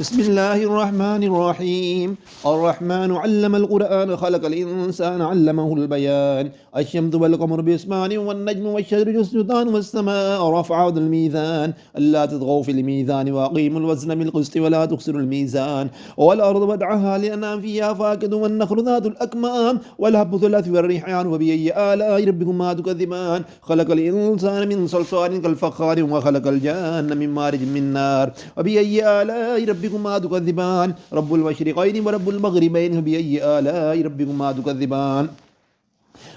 بسم الله الرحمن الرحيم. الرحمن علم القرآن خلق الإنسان علمه البيان. الشمس والقمر بإسمان والنجم والشجر يسجدان والسماء رفعها الميزان ألا تطغوا في الميزان وأقيموا الوزن بالقسط ولا تخسروا الميزان. والأرض وضعها لأنام فيها فاكهة والنخل ذات الأكمام والهب ثلاث والريحان وبأي آلاء ربكما تكذبان. خلق الإنسان من صلصال كالفخار وخلق الجان من مارج من نار وبأي آلاء ربكما تكذبان. رب المشرقين ورب المغربين فبأي آلاء ربكما تكذبان.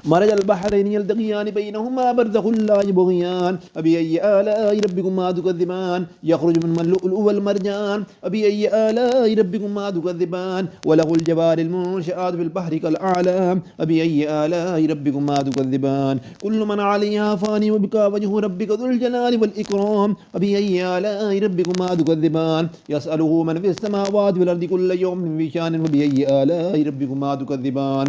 مرج البحرين يلتقيان بينهما برزخ لا يبغيان فبأي آلاء ربكما تكذبان. يخرج منهما اللؤلؤ والمرجان فبأي آلاء ربكما تكذبان. وله الجوار المنشآت في البحر كالأعلام فبأي آلاء ربكما تكذبان. كل من عليها فاني وبكى وجه ربك ذو الجلال والإكرام فبأي آلاء ربكما تكذبان. يسأله من في السماوات والأرض كل يوم في شأن فبأي آلاء ربكما تكذبان.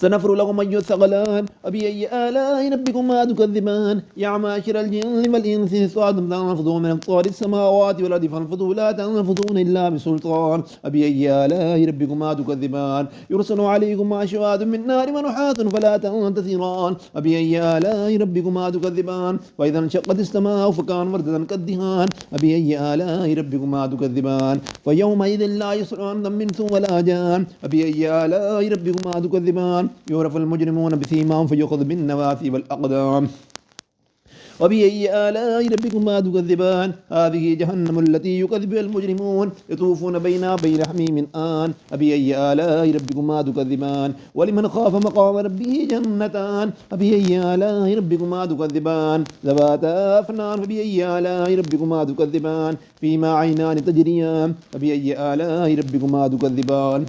سنفر لكم أيها الثقلان فبأي آلاء ربكما تكذبان. يا معشر الجن والإنس استطعتم أن تنفذوا من أقطار السماوات والأرض فانفذوا لا تنفذون إلا بسلطان فبأي آلاء ربكما تكذبان. يرسل عليكم أشواظ من نار ونحاس فلا تنتصران فبأي آلاء ربكما تكذبان. وإذا انشقت السماء فكان وردة كالدهان فبأي آلاء ربكما تكذبان. فيومئذ لا يسأل عن ذنب ولا جان فبأي آلاء ربكما تكذبان. يعرف المجرمون بسيماهم فيؤخذ بالنواصي والأقدام وبأي آلاء ربكما تكذبان. هذه جهنم التي يكذب المجرمون يطوفون بينها بين حميم آن فبأي آلاء ربكما تكذبان. ولمن خاف مقام ربه جنتان فبأي آلاء ربكما تكذبان. ذواتا أفنان فبأي آلاء ربكما تكذبان. فيما عينان تجريان فبأي آلاء ربكما تكذبان.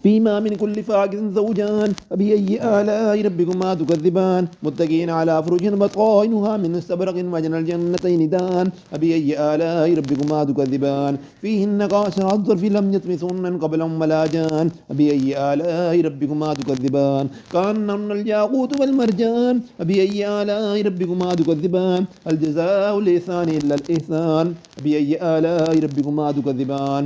فيما من كل فاكهة زوجان فبأي آلاء ربكما تكذبان. متكئين على فرش بطائنها من استبرق وجنى الجنتين دان فبأي آلاء ربكما تكذبان. فيهن قاصرات الطرف لم يطمثهن قبلهم ولا جان فبأي آلاء ربكما تكذبان. كأنهن الياقوت والمرجان فبأي آلاء ربكما تكذبان. الجزاء الإحسان إلا الإحسان فبأي آلاء ربكما تكذبان.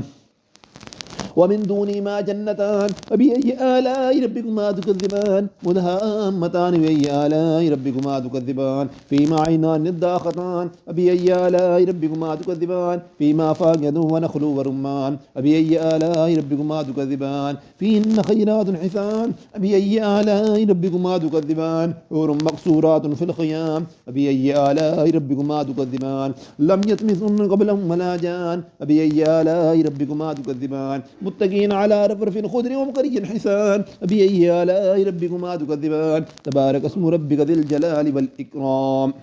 ومن دونهما جنتان فبأي آلاء ربكما تكذبان. مدهامتان فبأي آلاء ربكما تكذبان. فيما عينان نضاختان فبأي آلاء ربكما تكذبان. فيما فاكهة ونخل ورمان فبأي آلاء ربكما تكذبان. فيهن خيرات حسان فبأي آلاء ربكما تكذبان. حور مقصورات في الخيام فبأي آلاء ربكما تكذبان. لم يطمثهن قبلهم ولا جان فبأي آلاء ربكما تكذبان. متكئين على رفرف خضر وبقري حسان فبأي آلاء ربكما تكذبان. تبارك اسم ربك ذي الجلال والإكرام.